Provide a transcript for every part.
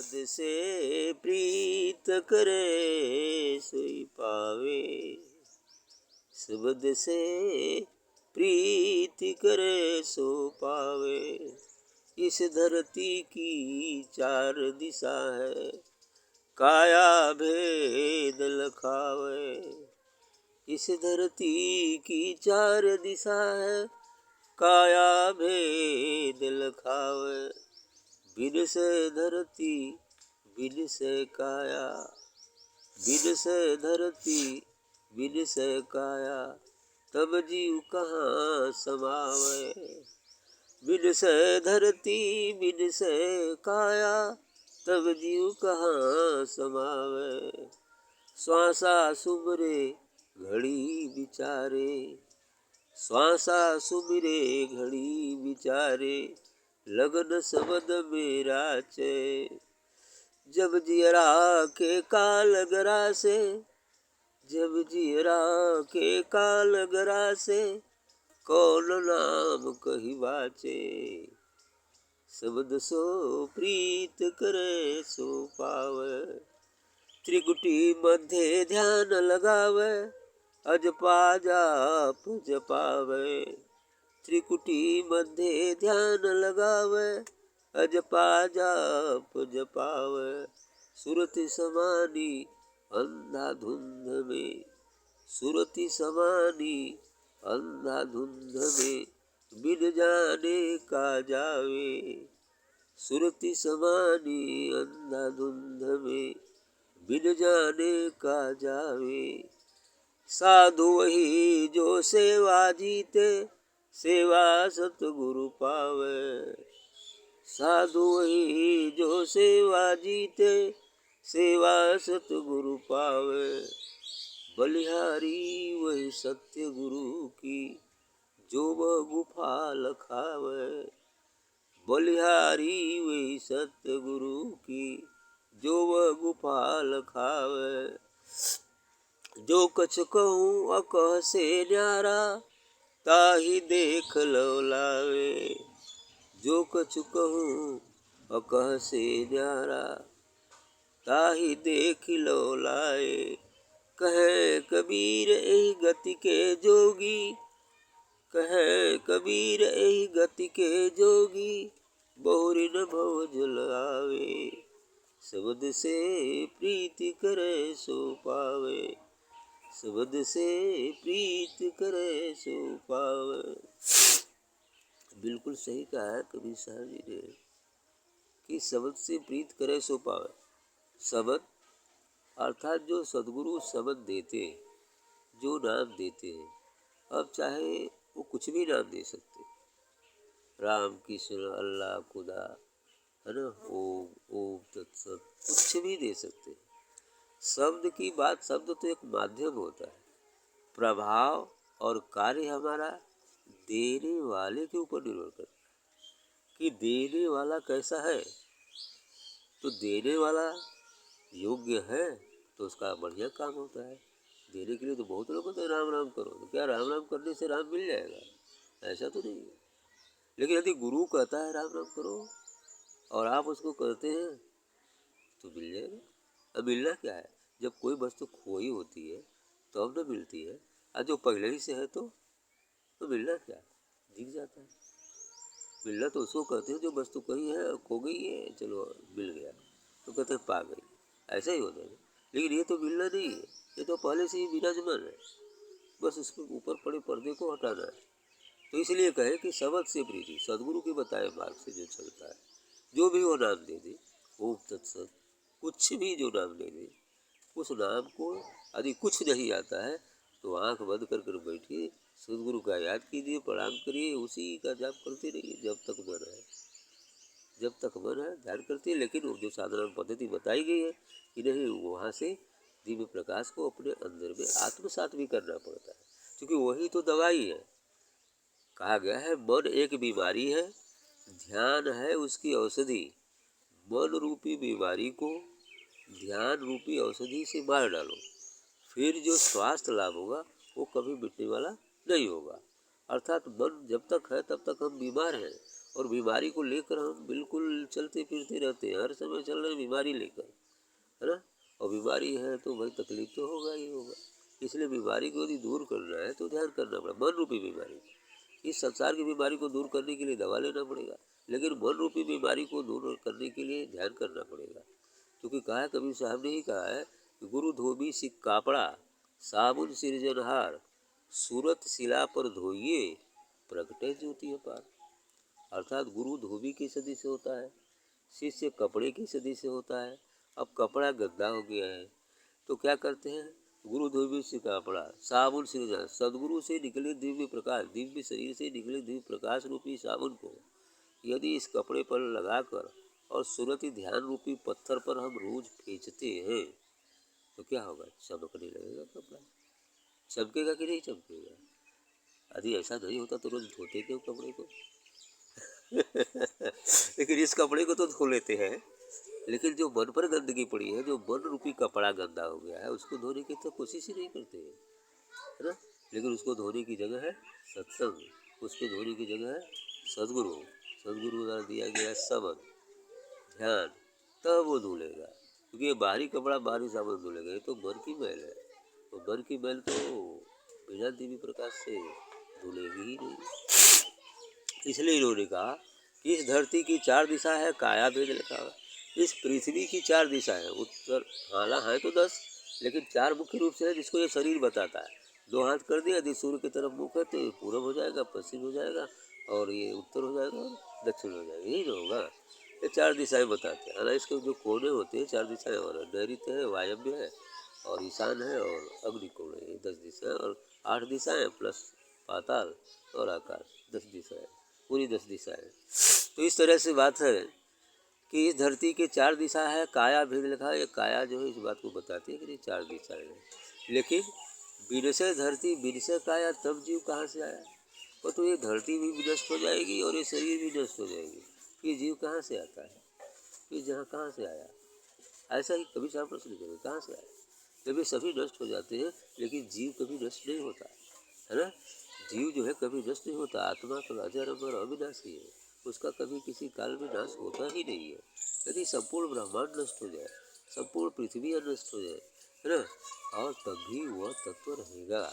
शब्द से प्रीत करे सोई पावे, शब्द से प्रीति करे सो पावे। इस धरती की चार दिशा है, काया भेद लखावे। इस धरती की चार दिशा है, काया भेद लखावे। बिन से धरती बिन से काया, बिन से धरती बिन से काया, तब जीव कहाँ समावे। बिन से धरती बिन से काया, तब जीव कहाँ समावे। श्वासा सुमरे घड़ी विचारे, श्वासा सुमरे घड़ी विचारे, लगन शब्द मेरा चे। जब जियरा के काल गरा से, जब जियरा के काल गरा से, कौन नाम कही बाचे। शब्द सो प्रीत करे सो पावे। त्रिकुटी मध्य ध्यान लगावे, अजपा जाप जपावे। त्रिकुटी मध्य ध्यान लगावे, अजपा जाप जपावे। सुरति समानी अंधाधुंध में, सुरति समानी अंधाधुंध में, बिन जाने का जावे। सुरति समानी अंधाधुंध में, बिन जाने का जावे। साधु वही जो सेवा जीते, सेवा सतगुरु पावे। साधु वही जो सेवा जीते, सेवा सतगुरु पावे। बलिहारी वही सत्य गुरु की, जो वह गुफा लखावे। बलिहारी वही सत्य गुरु की, जो वह गुफा लखावे। जो कछ कहूँ अकह से न्यारा, ताहि देख लौलावे। जो कछ कहूँ अकह से न्यारा, ताहि देख लौलाए। कहे कबीर एहि गति के जोगी, कहे कबीर एहि गति के जोगी, बहुरी न भव जल आवे। शब्द से प्रीति करे सो पावे, शब्द से प्रीत करे सो पावे। बिल्कुल सही कहा है कबीर साहब जी ने कि शब्द से प्रीत करे सो पावे। शब्द अर्थात जो सद्गुरु शब्द देते हैं, जो नाम देते हैं, अब चाहे वो कुछ भी नाम दे सकते, राम कृष्ण अल्लाह खुदा है ना, ओम ओम तत्सत, कुछ भी दे सकते। शब्द की बात, शब्द तो एक माध्यम होता है, प्रभाव और कार्य हमारा देने वाले के ऊपर निर्भर करता है कि देने वाला कैसा है। तो देने वाला योग्य है तो उसका बढ़िया काम होता है। देने के लिए तो बहुत लोग कहते हैं राम राम करो, तो क्या राम राम करने से राम मिल जाएगा? ऐसा तो नहीं है। लेकिन यदि गुरु कहता है राम राम करो और आप उसको करते हैं तो मिल जाएगा। अब मिलना क्या है, जब कोई वस्तु खोई होती है तो अब न मिलती है, और जो पहले ही से है तो मिलना क्या, दिख जाता है। मिलना तो उसको कहते हैं जो वस्तु कहीं है, खो गई है, चलो मिल गया, तो कहते हैं पा गई, ऐसा ही होता है। लेकिन ये तो मिलना नहीं है, ये तो पहले से ही विराजमान है, बस उसके ऊपर पड़े पर्दे को हटाना है। तो इसलिए कहे कि शब्द से प्रीति, सदगुरु के बताए मार्ग से जो चलता है, जो भी वो नाम दे दे, ओम तत्सत, कुछ भी जो नाम दे दे, उस नाम को यदि कुछ नहीं आता है तो आंख बंद कर कर बैठिए, सदगुरु का याद कीजिए, प्रणाम करिए, उसी का जाप करते रहिए जब तक मन है, जब तक मन है ध्यान करते हैं। लेकिन वो जो साधारण पद्धति बताई गई है कि नहीं, वहाँ से दिव्य प्रकाश को अपने अंदर में आत्मसात भी करना पड़ता है, क्योंकि वही तो दवाई है। कहा गया है मन एक बीमारी है, ध्यान है उसकी औषधि। मन रूपी बीमारी को ध्यान रूपी औषधि से मार डालो, फिर जो स्वास्थ्य लाभ होगा वो कभी मिटने वाला नहीं होगा। अर्थात मन जब तक है तब तक हम बीमार हैं, और बीमारी को लेकर हम बिल्कुल चलते फिरते रहते हैं, हर समय चल रहे हैं बीमारी लेकर, है ना। और बीमारी है तो भाई तकलीफ तो होगा ही होगा। इसलिए बीमारी को यदि दूर करना है तो ध्यान करना पड़ेगा, मन रूपी बीमारी। इस संसार की बीमारी को दूर करने के लिए दवा लेना पड़ेगा, लेकिन मन रूपी बीमारी को दूर करने के लिए ध्यान करना पड़ेगा। क्योंकि कहा है, कबीर साहब ने ही कहा है कि गुरु धोबी सिक कापड़ा, साबुन सिरजनहार, सूरत शिला पर धोइए, प्रगटे ज्योति अपार। अर्थात गुरु धोबी की सदी से होता है, शिष्य कपड़े की सदी से होता है। अब कपड़ा गंदा हो गया है तो क्या करते हैं, गुरु धोबी से कपड़ा, साबुन से, सदगुरु से निकले दिव्य प्रकाश, दिव्य शरीर से निकले दिव्य प्रकाश रूपी साबुन को यदि इस कपड़े पर लगाकर और सूरती ध्यान रूपी पत्थर पर हम रोज खींचते हैं तो क्या होगा, चमकने लगेगा कपड़ा। चमकेगा कि नहीं चमकेगा? यदि ऐसा नहीं होता तो रोज धोते क्यों कपड़े को? लेकिन इस कपड़े को तो धो लेते हैं, लेकिन जो मन पर गंदगी पड़ी है, जो मन रूपी कपड़ा गंदा हो गया है, उसको धोने की तो कोशिश ही नहीं करते हैं, है ना। लेकिन उसको धोने की जगह है सत्संग, उसके धोने की जगह है सदगुरु, सदगुरु द्वारा दिया गया सबद ध्यान, तब वो धुलेगा। क्योंकि ये बाहरी कपड़ा बाहरी साबुन धुलेगा, ये तो मन की मैल है, तो मन की मैल तो बिना दिव्य प्रकाश से धुलेगी ही नहीं। इसलिए इन्होंने कहा कि इस धरती की 4 दिशा है, काया भेद लिखा हुआ। इस पृथ्वी की 4 दिशा है, उत्तर हाला है तो 10, लेकिन 4 मुख्य रूप से है जिसको ये शरीर बताता है। 2 हाथ कर दिया, यदि सूर्य की तरफ मुख है तो ये पूरब हो जाएगा, पश्चिम हो जाएगा, और ये उत्तर हो जाएगा और दक्षिण हो जाएगा, यही ना होगा। ये 4 दिशाएं बताते हैं। हालांकि इसके जो कोने होते हैं 4 दिशाएं, और नैऋत्य है, वायव्य है, और ईशान है, और अग्निकोण है, ये 10 दिशाएं, और 8 दिशाएं प्लस पाताल और आकाश, 10 दिशाएं, पूरी 10 दिशाएं। तो इस तरह से बात है कि इस धरती के 4 दिशा है, काया भेद लिखा है। ये काया जो है इस बात को बताती है कि ये 4 दिशाएं हैं। लेकिन बिरसे धरती बिरसे काया, तब जीव कहाँ से आया? वो तो ये धरती भी नष्ट हो जाएगी और ये शरीर भी नष्ट हो जाएगी, ये जीव कहाँ से आता है? ये जहाँ कहाँ से आया? ऐसा ही कभी साहब प्रश्न करें, कहाँ से आया? जब ये सभी नष्ट हो जाते हैं, लेकिन जीव कभी नष्ट नहीं होता, है ना। जीव जो है कभी नष्ट नहीं होता, आत्मा तो अजर अमर अविनाशी है, उसका कभी किसी काल में नाश होता ही नहीं है। यदि संपूर्ण ब्रह्मांड नष्ट हो जाए, संपूर्ण पृथ्वी नष्ट हो जाए, है ना, और तब भी वह तत्व रहेगा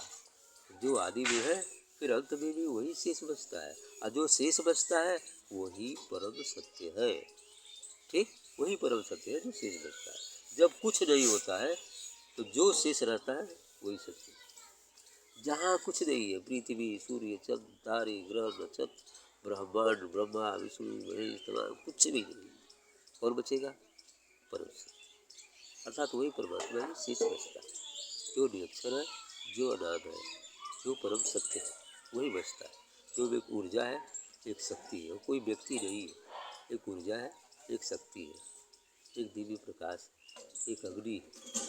जो आदि में है, फिर अंत में भी वही शेष बचता है, और जो शेष बचता है वही परम सत्य है। ठीक, वही परम सत्य है जो शेष बचता है। जब कुछ नहीं होता है तो जो शेष रहता है वही सत्य है। जहाँ कुछ नहीं है, पृथ्वी, सूर्य, चंद्र, तारे, ग्रह, नक्षत्र, ब्रह्मांड, ब्रह्मा, विष्णु, महेश, तमाम कुछ भी नहीं, और बचेगा परम सत्य, अर्थात वही परमात्मा ही शेष बचता है। जो निरक्षर है, जो अनाद है, जो परम सत्य है, वही बचता है। जो एक ऊर्जा है, एक शक्ति है, कोई व्यक्ति नहीं है, एक ऊर्जा है, एक शक्ति है, एक दिव्य प्रकाश, एक अग्नि,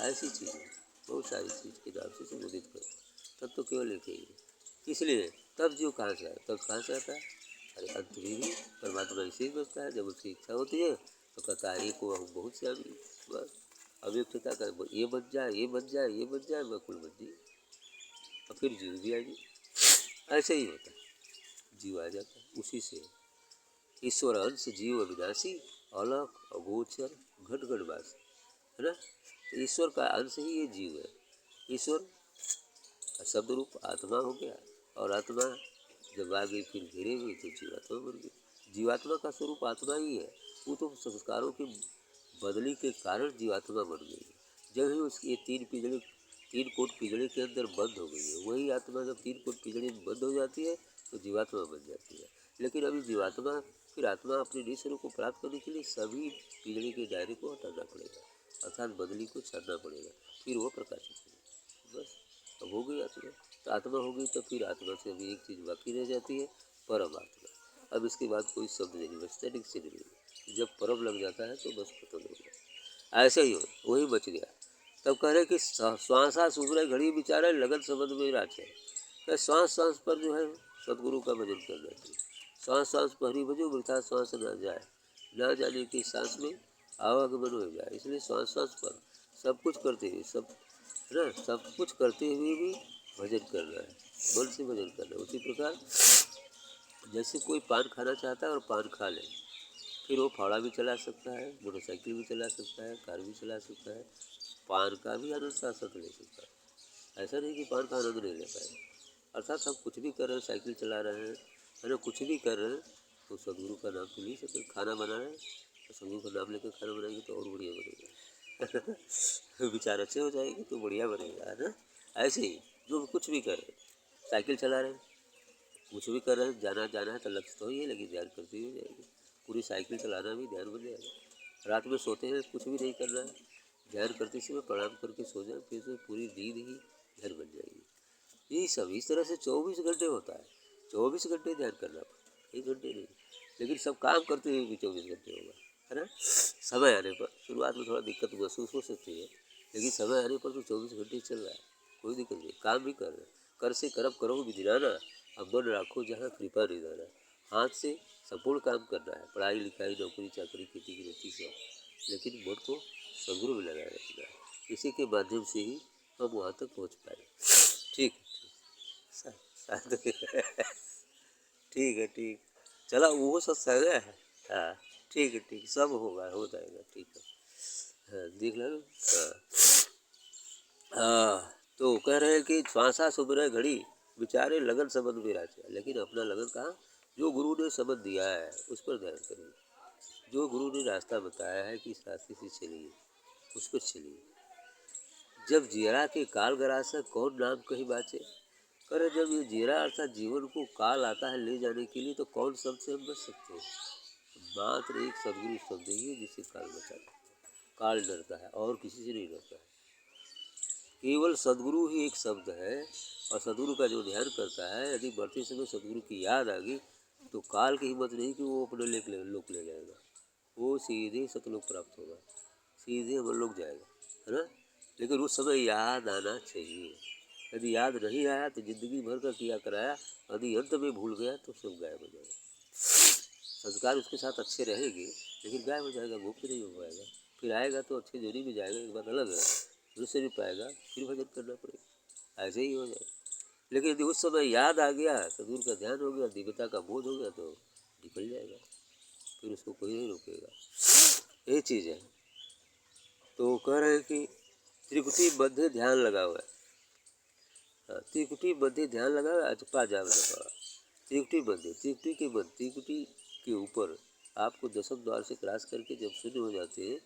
ऐसी चीज़ है, बहुत सारी चीज़ के नाम से संबोधित करते, तब तो केवल एक ही है। इसलिए तब जीव कहाँ से आया, तब कहाँ से आता है? अरे अंत में भी परमात्मा ऐसे ही बचता है। जब उसकी इच्छा होती है तो कहता है, एक हम बहुत से आदमी, बस अव्यक्तता कर, ये बच जाए, ये बच जाए, ये बच जाए, मैं कुल बच जाए, और फिर जीव भी आ जाए। ऐसे ही होता है, जीव आ जाता है उसी से। ईश्वर अंश जीव अविनाशी, अलख अगोचर घट घट वासी, है ना। ईश्वर का अंश ही ये जीव है। ईश्वर का शब्द रूप आत्मा हो गया, और आत्मा जब आ गई फिर घिरे हुई तो जीवात्मा बन गई। जीवात्मा का स्वरूप आत्मा ही है, वो तो संस्कारों की बदली के कारण जीवात्मा बन गई है। जब ही उसकी 3 कोट पिजड़े के अंदर बंद हो गई है, वही आत्मा जब 3 कोट पिजड़े में बंद हो जाती है तो जीवात्मा बन जाती है। लेकिन अभी जीवात्मा फिर आत्मा अपने निज स्वरूप को प्राप्त करने के लिए सभी पिजड़े के दायरे को हटाना पड़ेगा, अर्थात बदली को छाड़ना पड़ेगा, फिर वो प्रकाशित होगा। बस अब हो गई आत्मा, तो आत्मा हो गई तो फिर आत्मा से अभी एक चीज़ बाकी रह जाती है, परमात्मा। अब इसके बाद कोई शब्द नहीं बचता, डिक्शन नहीं। जब परम लग जाता है तो बस खत्म हो गया। ऐसे ही हो, वही बच गया। तब कह रहे कि श्वासा सुमरे घड़ी विचारे, लगन संबंध में राचे। क्या श्वास श्वास पर जो है सदगुरु का भजन करना चाहिए। श्वास श्वास पर ही भजो, वृथा श्वास ना जाए, ना जाने की सांस में आवागमन हो जाए। इसलिए श्वास श्वास पर सब कुछ करते हुए, सब है ना, सब कुछ करते हुए भी भजन करना है, मन से भजन करना है। उसी प्रकार जैसे कोई पान खाना चाहता है और पान खा ले, फिर वो फावड़ा भी चला सकता है, मोटरसाइकिल भी चला सकता है, कार भी चला सकता है, पान का भी आनंद साथ साथ ले सकता है। ऐसा नहीं कि पान का आनंद नहीं ले पाएगा। अर्थात हम कुछ भी कर रहे हैं, साइकिल चला रहे हैं, है ना, कुछ भी कर रहे हैं तो सदगुरु का नाम तो ले सकते। खाना बना रहे हैं तो सदगुरु का नाम लेकर खाना बनाएंगे तो और बढ़िया बनेगा। विचार अच्छे हो जाएंगे तो बढ़िया बनेगा, है ना। ऐसे ही जो कुछ भी कर रहे हैं, साइकिल चला रहे हैं, कुछ भी कर रहे हैं, जाना है तो लक्ष्य तो ही है, लेकिन ध्यान करते ही हो जाएगी। पूरी साइकिल चलाना भी ध्यान बन जाएगा। रात में सोते हैं, कुछ भी नहीं करना है, ध्यान करते समय प्रणाम करके सो जाए, फिर से पूरी नींद ही ध्यान बन जाएगी। यही सब इस तरह से 24 घंटे होता है। 24 घंटे ध्यान करना पड़ता है, 1 घंटे नहीं। लेकिन सब काम करते हुए भी 24 घंटे होगा, है ना। समय आने पर शुरुआत में थोड़ा दिक्कत महसूस हो सकती है, लेकिन समय आने पर तो 24 घंटे चल रहा है, कोई दिक्कत नहीं। काम भी कर रहे हैं, कर से करब करो विधिनाना, अब मन राखो जहाँ कृपा निधाना। हाथ से संपूर्ण काम करना है, पढ़ाई लिखाई नौकरी चाकरी खेती गृहस्थी सब, लेकिन मन को सदगुरु में लगाए रखना है। इसी के माध्यम से ही हम वहाँ तक पहुँच पाए। ठीक है। ठीक है, ठीक। चला वो सत्संग है। हाँ, ठीक है, ठीक, सब होगा, हो जाएगा, ठीक है। हाँ, देख लो। हाँ, तो कह रहे हैं कि श्वासा सुबह घड़ी बेचारे लगन संबंध में राजा, लेकिन अपना लगन कहाँ, जो गुरु ने सबक दिया है उस पर ध्यान करिए। जो गुरु ने रास्ता बताया है कि इस रास्ते से चलिए, उस पर चलिए। जब जीरा के काल गरासा कौन नाम कहीं बाचे, करे जब ये जीरा अर्थात जीवन को काल आता है ले जाने के लिए, तो कौन शब्द से हम बच सकते हैं। मात्र एक सदगुरु शब्द ही है जिससे काल बचा है। काल डरता है और किसी से नहीं डरता है, केवल सदगुरु ही एक शब्द है। और सदगुरु का जो ध्यान करता है, यदि बढ़ते समय सदगुरु की याद आ गई तो काल की हिम्मत नहीं कि वो अपने लोक ले जाएगा, वो सीधे सतलोक प्राप्त होगा, सीधे अमर लोक जाएगा, है ना। लेकिन उस समय याद आना चाहिए। यदि याद नहीं आया तो जिंदगी भर का किया कराया, यदि अंत में भूल गया तो सब गायब हो जाएगा। संस्कार उसके साथ अच्छे रहेंगे, लेकिन गायब हो जाएगा, मुक्त नहीं हो पाएगा। फिर आएगा तो अच्छे जोड़ी में जाएगा, एक बात अलग है, दूसरे नहीं पाएगा, फिर भजन करना पड़ेगा, ऐसे ही हो जाएगा। लेकिन यदि उस समय याद आ गया, सदगुरु का ध्यान हो गया, दिव्यता का बोध हो गया, तो निकल जाएगा, फिर उसको कोई नहीं रोकेगा। ये चीज़ है। तो कह रहे हैं कि त्रिकुटी मध्य ध्यान लगा हुआ है। हाँ, त्रिकुटी मध्य ध्यान लगा हुआ है, अचपा जाप जपा। त्रिकुटी के ऊपर आपको 10 द्वार से क्रॉस करके जब शून्य हो जाते हैं,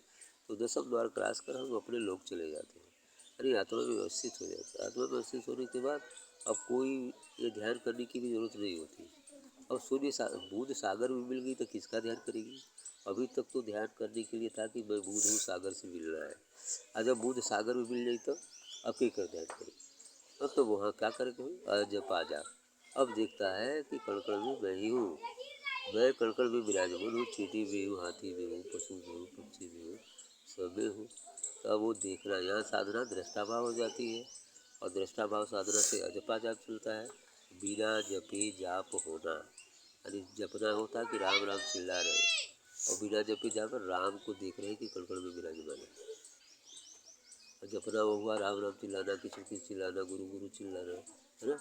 तो 10 द्वार क्रॉस कर हम अपने लोक चले जाते हैं, यानी आत्मा में व्यवस्थित हो जाता है। आत्मा में व्यवस्थित होने के बाद अब कोई ये ध्यान करने की भी जरूरत नहीं होती। अब बूढ़ सागर में मिल गई तो किसका ध्यान करेगी। अभी तक तो ध्यान करने के लिए था कि मैं बूढ़ हूँ, सागर से मिलना है। और जब बूढ़ सागर में मिल जाए तो अब क्या कर ध्यान करेगी। अब तो वहाँ क्या करके जब आ जा, अब देखता है कि कणकण में मैं ही हूँ, मैं कणकण में विराजमान हूँ, चींटी भी हूँ, हाथी भी हूँ, पशु भी हूँ, पक्षी भी हूँ, सब में हूँ। तब वो देखना, यहाँ साधना दृष्टाभाव हो जाती है, और दृष्टाभाव साधना से अजपा जाप चलता है। बिना जपे जाप होना, यानी जपना होता है कि राम राम चिल्ला रहे, और बिना जपे जाप राम को देख रहे कि कणकण में विराजमान है। और जपना वो हुआ राम राम चिल्लाना, किसी चिल्लाना, गुरु गुरु चिल्लाना, है ना।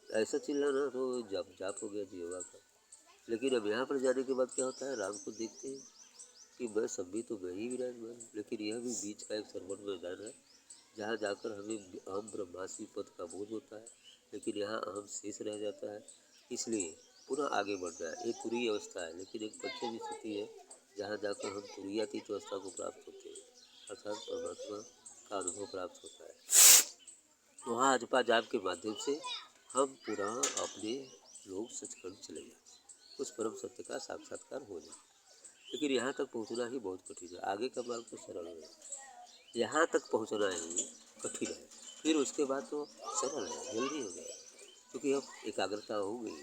ऐसा चिल्लाना तो जाप हो गया जीवा का। लेकिन अब यहाँ पर जाने के बाद क्या होता है, राम को देखते हैं कि मैं सब भी तो मैं ही विराजमान, लेकिन यह भी बीच का एक सर्वण मैदान है, जहाँ जाकर हमें अहम ब्रह्मास्मि पद का बोध होता है, लेकिन यहाँ अहम शेष रह जाता है। इसलिए पुनः आगे बढ़ना है। एक तुरीय अवस्था है, लेकिन एक पंचमी स्थिति है, जहाँ जाकर हम तुरीयातीत अवस्था को प्राप्त होते हैं, अर्थात परमात्मा का अनुभव प्राप्त होता है। वहाँ अजपा जाप के माध्यम से हम पुनः अपने लोग सचखंड चले जाते हैं, उस परम सत्य का साक्षात्कार हो जाए। लेकिन यहाँ तक पहुँचना ही बहुत कठिन है, आगे का मार्ग तो सरल है, यहाँ तक पहुँचना ही कठिन है, फिर उसके बाद तो सरल है, जल्दी हो जाए, क्योंकि अब एकाग्रता हो गई,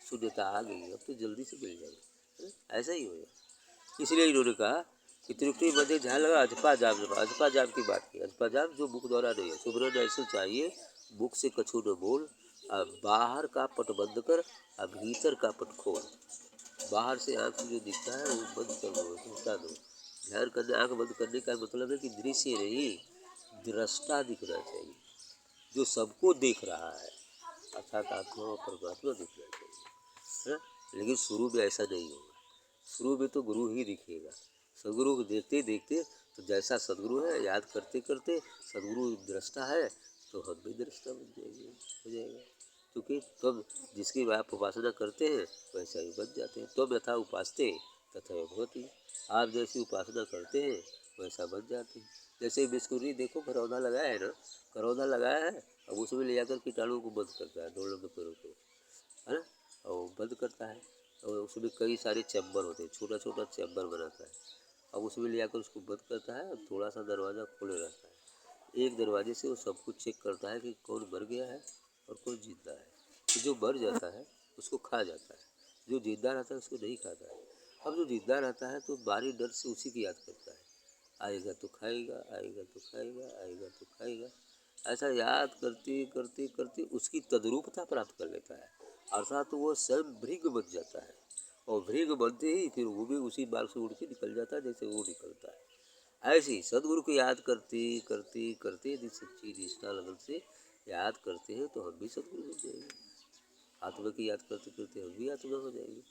शून्यता आ गई, अब तो जल्दी से मिल जाएगा, ऐसा ही हो जाए। इसलिए इन्होंने कहा कि त्रिकुटी मध्य ध्यान लगा, अजपा जाप जपा। अजपा जाप की बात की, अजपा जाप जो मुख द्वारा नहीं है, सुमरन ऐसे चाहिए मुख से कछु न बोल, अब बाहर का पट बंद कर, अब भीतर का पट खोल। बाहर से आँख से जो दिखता है वो बंद कर दो, टूटा दो। ध्यान करने आँख बंद करने का मतलब है कि दृश्य नहीं, दृष्टा दिखना चाहिए, जो सबको देख रहा है, अर्थात आत्मा और परमात्मा दिखना चाहिए, है। लेकिन शुरू में ऐसा नहीं होगा। शुरू में तो गुरु ही दिखेगा। सदगुरु को देखते देखते, तो जैसा सदगुरु है याद करते करते, सदगुरु दृष्टा है तो हम भी दृष्टा बन जाएंगे, हो जाएगा। क्योंकि तुम जिसकी आप उपासना करते हैं वैसा ही बन जाते हैं। तुम यथा उपासते तथा भवति, आप जैसी उपासना करते हैं वैसा बन जाते हैं। जैसे बिस्कुरी देखो, करौदा लगाया है ना, करौदा लगाया है, अब उसमें ले जाकर कीटाणु को बंद करता है, डोलों के पेड़ों को, है ना, और बंद करता है। और उसमें कई सारे चैम्बर होते हैं, छोटा छोटा चैम्बर बनाता है, अब उसमें ले जाकर उसको बंद करता है और थोड़ा सा दरवाज़ा खुले रहता है। एक दरवाजे से वो सब कुछ चेक करता है कि कौन मर गया है और कौन जिंदा है। तो जो मर जाता है उसको खा जाता है, जो जिंदा रहता है उसको नहीं खाता है। अब जो जिंदा रहता है तो बारी डर से उसी की याद करता है, आएगा तो खाएगा, आएगा तो खाएगा, आएगा तो खाएगा। ऐसा याद करते करते करते उसकी तद्रूपता प्राप्त कर लेता है, अर्थात तो वो स्वयं भृग बन जाता है। और भृग बनते ही फिर वो भी उसी मार्ग से उड़ के निकल जाता है जैसे वो निकलता है। ऐसे ही सदगुरु को याद करते करते करते यदि सच्ची निष्ठा लगन से याद करते हैं तो हम भी सदगुरु बन जाएंगे। आत्मा की याद करते करते हम भी आत्मा हो जाएंगे।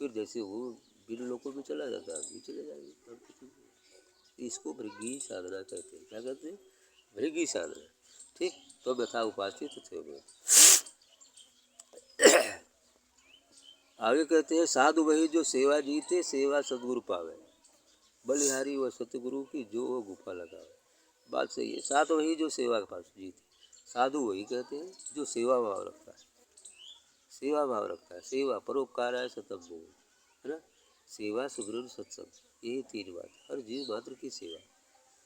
फिर जैसे वो बिन लोकों में चला जाता है, हम भी चले जाएंगे। हम कुछ नहीं। इसको भृगी साधना कहते हैं। क्या कहते हैं? भृगी साधना। ठीक, तो यथा उपासित थे। आगे कहते हैं, साधु वही जो सेवा जीते, सेवा सदगुरु पावे, बलिहारी व सतगुरु की जो वो गुफा लगावे। बात सही है। साधु वही जो सेवा का पास जीते, साधु वही कहते हैं जो सेवा भाव रखता है। सेवा भाव रखता है, सेवा परोपकार है, सतम बोल, है ना, सेवा सुगरण सत्संग, यही तीन बात। हर जीव मात्र की सेवा,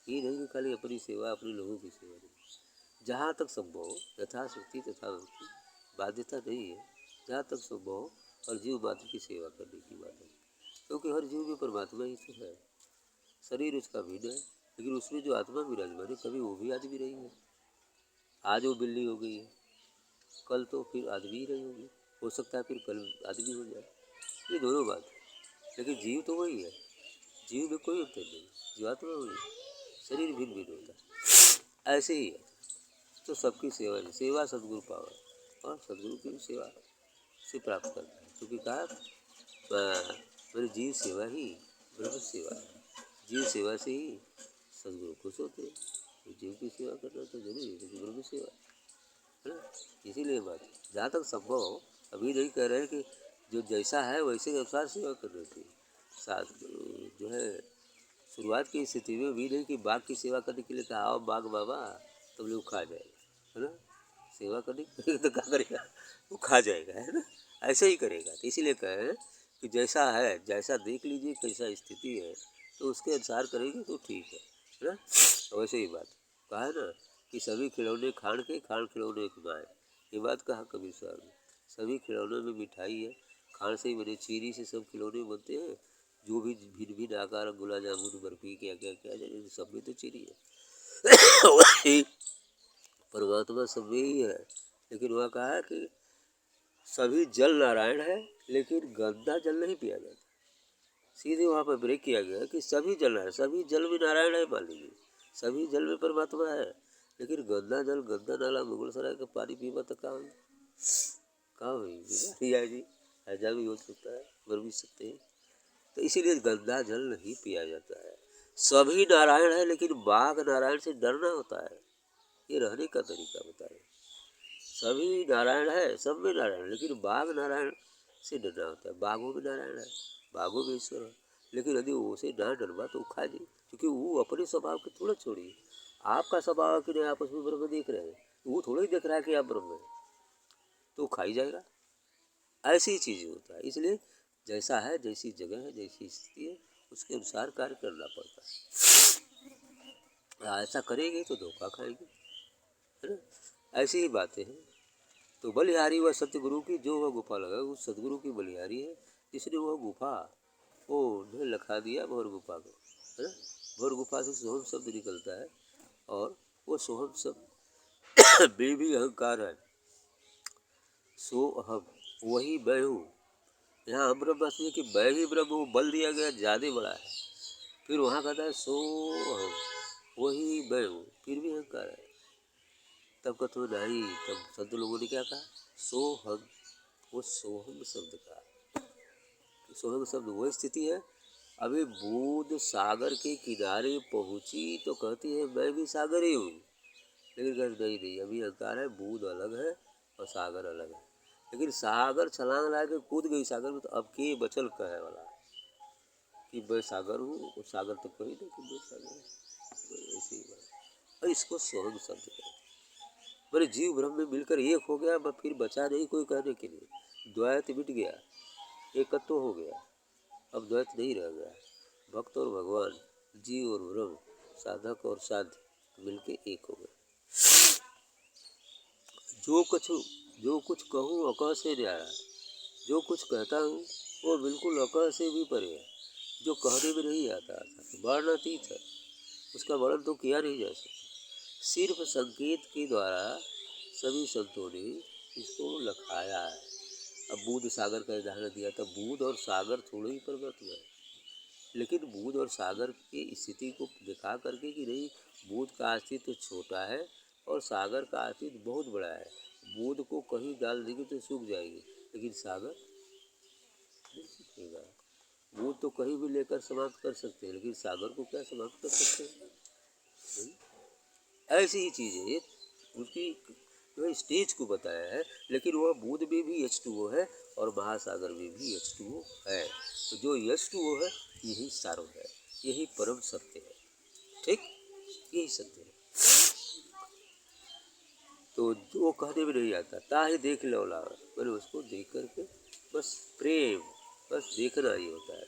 ये नहीं कि खाली अपनी सेवा, अपने लोगों की सेवा नहीं। जहाँ तक संभव हो यथाशक्ति तथा भक्ति, बाध्यता नहीं है, जहाँ तक संभव हो हर जीव मात्र की सेवा करने की बात है। क्योंकि हर जीव में परमात्मा ही तो है। शरीर उसका भिन्न है, लेकिन उसमें जो आत्मा विराजमान है, कभी वो भी आदमी रही है। आज वो बिल्ली हो गई है, कल तो फिर आदमी ही रही होगी, हो सकता है फिर कल आदमी हो जाए। ये दोनों बात है, लेकिन जीव तो वही है। जीव में कोई अंतर नहीं, जीवात्मा वही है, शरीर भिन्न भिन्न होता है। ऐसे ही है, तो सबकी सेवा है। सेवा सदगुरु पावा, और सदगुरु की सेवा से प्राप्त करता है। क्योंकि कहा मेरी जीव सेवा ही ब्रह्म सेवा है। जीव सेवा से ही सदगुरु खुश होते हैं। तो जीव की सेवा करना तो जरूरी है, क्योंकि ब्रह्म सेवा है ना। इसीलिए बात जहाँ तक संभव हो, अभी नहीं कह रहे हैं कि जो जैसा है वैसे के अनुसार सेवा करनी चाहिए। साथ जो है शुरुआत की स्थिति में भी नहीं कि बाघ की सेवा करने के लिए कहा, आओ बाघ बाबा तुम लोग खा जाएगा, है ना। सेवा करने के लिए तो क्या करेगा, वो खा जाएगा, है ना, ऐसे ही करेगा। तो इसीलिए कहें कि जैसा है, जैसा देख लीजिए कैसा स्थिति है, तो उसके अनुसार करेंगे तो ठीक है ना। वैसे ही बात कहा है ना कि सभी खिलौने खान के, खान खिलौने कमाए। ये बात कहा कबीर साहब ने। सभी खिलौनों में मिठाई है, खान से ही बने, चीनी से सब खिलौने बनते हैं। जो भी भिन्न भिन्न आकार, गुलाब जामुन, बर्फी, क्या क्या क्या जाने, सब में तो चीनी है। वही परमात्मा सब में ही है। लेकिन वह कहा है कि सभी जल नारायण है, लेकिन गंदा जल नहीं पिया जाता। सीधे वहाँ पर ब्रेक किया गया कि सभी जल नारायण, सभी जल में नारायण है, मान लीजिए सभी जल में परमात्मा है, लेकिन गंदा जल, गंदा नाला मुगलसराय का पानी पीवा तो कहाँ हुई बीमारी है जी, ऐसा भी हो सकता है, मर भी सकते हैं। तो इसीलिए गंदा जल नहीं पिया जाता है। सभी नारायण है, लेकिन बाघ नारायण से डरना होता है। ये रहने का तरीका बताए। सभी नारायण है, सब में नारायण, लेकिन बाघ नारायण से डरना होता है। बाघों में नारायण है, बाघों में ईश्वर है, लेकिन यदि उसे ना डरवा तो खा जाए। क्योंकि वो अपने स्वभाव के थोड़ा छोड़िए, आपका स्वभाव कि नहीं, आपस में ब्रह्म देख रहे हैं, वो थोड़ा ही देख रहा है कि आप ब्रह्म है, तो खा ही जाएगा। ऐसी ही चीज़ होता है। इसलिए जैसा है, जैसी जगह है, जैसी स्थिति है, उसके अनुसार कार्य करना पड़ता है। ऐसा करेंगे तो धोखा खाएंगे, है ना। ऐसी ही बातें हैं। तो बलिहारी वह सतगुरु की जो वह गुफा लगा, वो सतगुरु की बलिहारी है, इसलिए वह गुफा वो उन्हें लखा दिया भौर गुफा को, है ना। भौर गुफा से सोहम शब्द निकलता है, और वो सोहम शब्द में भी अहंकार है। सो अहम, वही मैं हूँ। यहाँ हम ब्रह्मास्मि कि मैं ही ब्रह्म हूँ, बल दिया गया ज़्यादा बड़ा है। फिर वहाँ कहता है सो अहम, वही मैं हूँ, फिर भी अहंकार है। तब का तो नहीं, तब संत लोगों ने क्या कहा, सो हम, वो सोहम शब्द का, स्वयं शब्द वही स्थिति है। अभी बूंद सागर के किनारे पहुंची तो कहती है मैं भी सागर ही हूँ, लेकिन कहते नहीं, अभी अहंकार है, बूंद अलग है और सागर अलग है। लेकिन सागर छलांग लगा के कूद गई सागर में, तो अब के बचल कहे वाला कि मैं सागर हूँ, और सागर तो कोई नहीं कि मैं सागर हूँ, तो ऐसी बात। और इसको स्वयं शब्द है। मेरे जीव ब्रह्म में मिलकर एक हो गया, फिर बचा नहीं कोई कहने के लिए। द्वैत मिट गया, एकत्व हो गया, अब द्वैत नहीं रह गया। भक्त और भगवान, जीव और ब्रह्म, साधक और साध्य मिलके एक हो गए। जो कुछ कहूँ अकह से न्यारा, जो कुछ कहता हूँ वो बिल्कुल अकह से भी परे है, जो कहने में नहीं आता, वर्णनातीत है, उसका वर्णन तो किया नहीं जा सकता। सिर्फ संकेत के द्वारा सभी संतों ने इसको लखाया है। अब बूंद सागर का उदाहरण दिया था, बूंद और सागर थोड़े ही पर्वत में, लेकिन बूंद और सागर की स्थिति को दिखा करके कि नहीं, बूंद का अस्तित्व छोटा है और सागर का अस्तित्व बहुत बड़ा है। बूंद को कहीं डाल देंगे तो सूख जाएगी, लेकिन सागर नहीं सूखेगा। बूंद तो कहीं भी लेकर समाप्त कर सकते हैं, लेकिन सागर को क्या समाप्त कर सकते हैं? ऐसी ही चीज़ है, उसकी स्टेज को बताया है, लेकिन वह बूंद में भी H2O है और महासागर में भी H2O है। तो जो H2O है यही सारो है, यही परम सत्य है, ठीक, यही सत्य है। तो जो कहने में नहीं आता, ताहि देख लौला, मैंने उसको देख करके बस प्रेम, बस देखना ही होता है।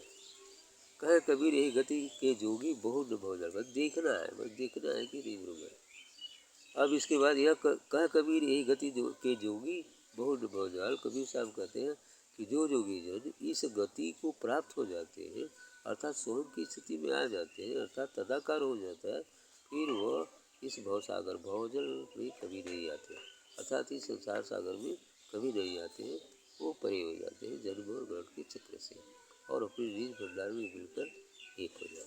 कहे कबीर यही गति के जोगी बहुत न भव जाल, बस देखना है, बस देखना है कि नहीं होगा। अब इसके बाद यह कह कबीर यही गति के जोगी बहुत न भव जाल, कबीर साहब कहते हैं कि जो जोगी जन इस गति को प्राप्त हो जाते हैं, अर्थात स्वयं की स्थिति में आ जाते हैं, अर्थात तदाकार हो जाता है, फिर वह इस भवसागर भवजल में कभी नहीं आते, अर्थात इस संसार सागर में कभी नहीं आते हैं। वो परे हो जाते हैं जन्म और मरण के चक्र से, और अपने निज भंडार में मिलकर एक हो जाते हैं।